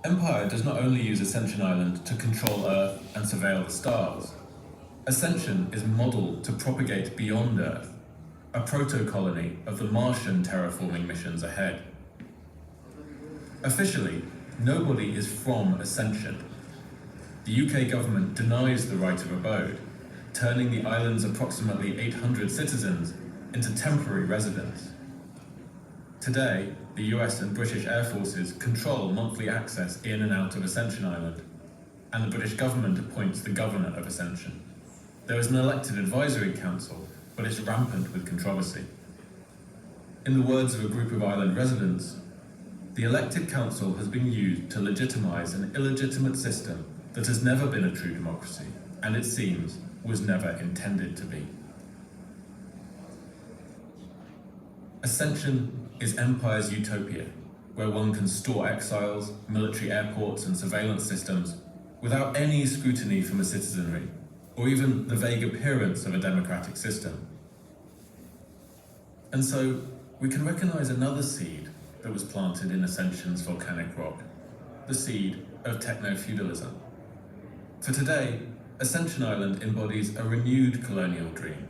Empire does not only use Ascension Island to control Earth and surveil the stars. Ascension is modelled to propagate beyond Earth, a proto-colony of the Martian terraforming missions ahead. Officially, nobody is from Ascension. The UK government denies the right of abode, turning the island's approximately 800 citizens into temporary residents. Today, the US and British Air Forces control monthly access in and out of Ascension Island, and the British government appoints the governor of Ascension. There is an elected advisory council, but it's rampant with controversy. In the words of a group of island residents, the elected council has been used to legitimise an illegitimate system that has never been a true democracy, and it seems was never intended to be. Ascension is Empire's utopia, where one can store exiles, military airports and surveillance systems without any scrutiny from the citizenry, or even the vague appearance of a democratic system. And so, we can recognise another seed that was planted in Ascension's volcanic rock, the seed of technofeudalism. For today, Ascension Island embodies a renewed colonial dream,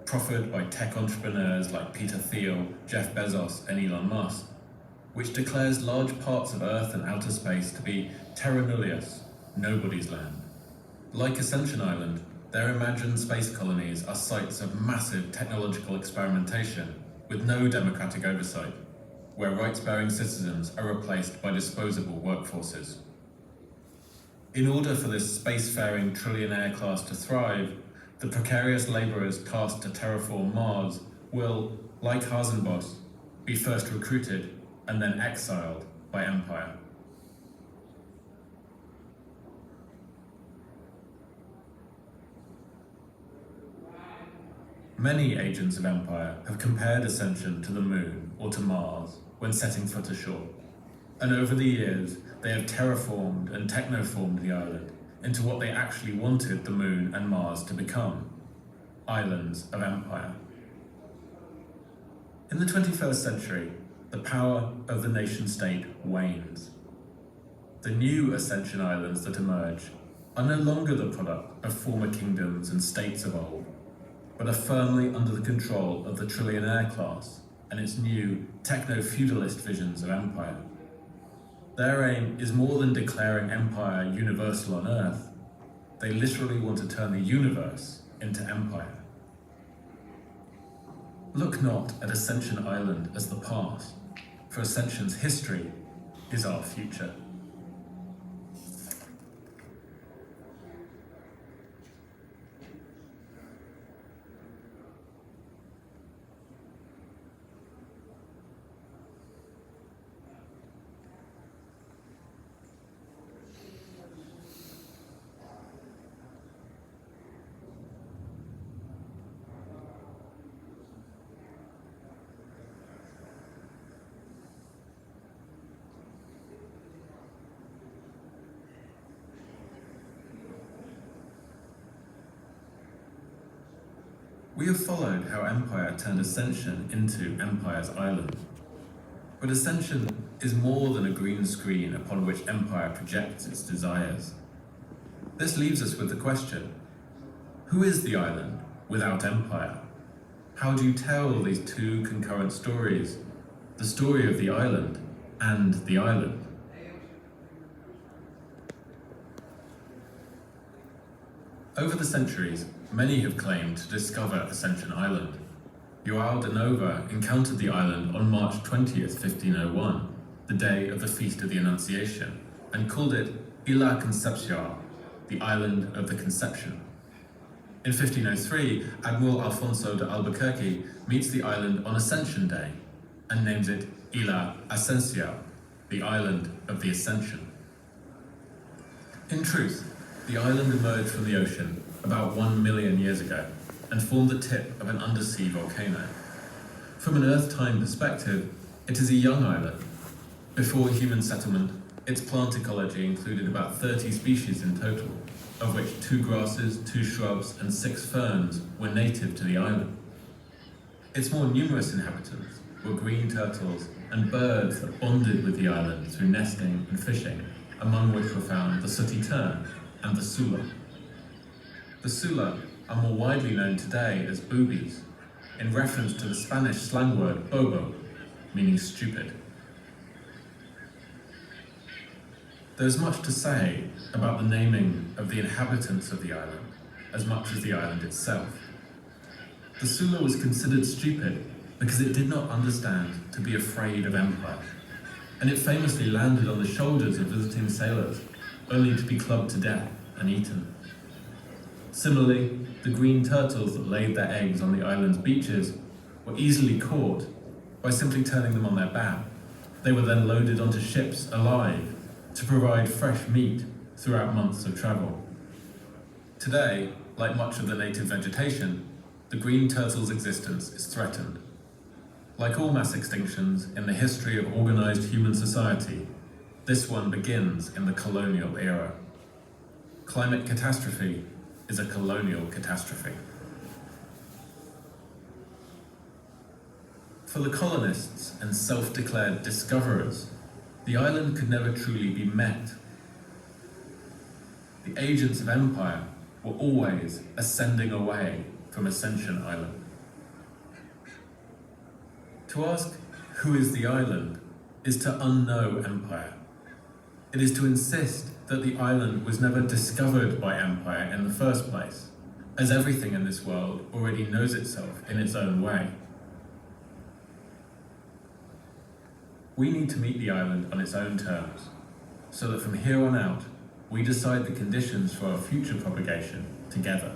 proffered by tech entrepreneurs like Peter Thiel, Jeff Bezos and Elon Musk, which declares large parts of Earth and outer space to be terra nullius, nobody's land. Like Ascension Island, their imagined space colonies are sites of massive technological experimentation with no democratic oversight, where rights-bearing citizens are replaced by disposable workforces. In order for this spacefaring trillionaire class to thrive, the precarious labourers cast to terraform Mars will, like Hasenboss, be first recruited and then exiled by Empire. Many agents of Empire have compared Ascension to the Moon or to Mars when setting foot ashore, and over the years they have terraformed and technoformed the island into what they actually wanted the Moon and Mars to become: islands of Empire. In the 21st century, the power of the nation-state wanes. The new Ascension Islands that emerge are no longer the product of former kingdoms and states of old, but are firmly under the control of the trillionaire class and its new techno-feudalist visions of empire. Their aim is more than declaring empire universal on Earth. They literally want to turn the universe into empire. Look not at Ascension Island as the past, for Ascension's history is our future. We have followed how Empire turned Ascension into Empire's island. But Ascension is more than a green screen upon which Empire projects its desires. This leaves us with the question: who is the island without Empire? How do you tell these two concurrent stories, the story of the island and the island? Over the centuries, many have claimed to discover Ascension Island. João de Nova encountered the island on March 20th, 1501, the day of the Feast of the Annunciation, and called it Ilha Concepción, the Island of the Conception. In 1503, Admiral Alfonso de Albuquerque meets the island on Ascension Day and names it Ilha Ascension, the Island of the Ascension. In truth, the island emerged from the ocean about 1 million years ago and formed the tip of an undersea volcano. From an Earth-time perspective, it is a young island. Before human settlement, its plant ecology included about 30 species in total, of which 2 grasses, 2 shrubs, and 6 ferns were native to the island. Its more numerous inhabitants were green turtles and birds that bonded with the island through nesting and fishing, among which were found the sooty tern and the sula. The sula are more widely known today as boobies, in reference to the Spanish slang word bobo, meaning stupid. There's much to say about the naming of the inhabitants of the island, as much as the island itself. The sula was considered stupid because it did not understand to be afraid of empire, and it famously landed on the shoulders of visiting sailors, only to be clubbed to death and eaten. Similarly, the green turtles that laid their eggs on the island's beaches were easily caught by simply turning them on their back. They were then loaded onto ships alive to provide fresh meat throughout months of travel. Today, like much of the native vegetation, the green turtle's existence is threatened. Like all mass extinctions in the history of organized human society, this one begins in the colonial era. Climate catastrophe is a colonial catastrophe. For the colonists and self-declared discoverers, the island could never truly be met. The agents of empire were always ascending away from Ascension Island. To ask, who is the island, is to unknow empire. It is to insist that the island was never discovered by empire in the first place, as everything in this world already knows itself in its own way. We need to meet the island on its own terms, so that from here on out, we decide the conditions for our future propagation together.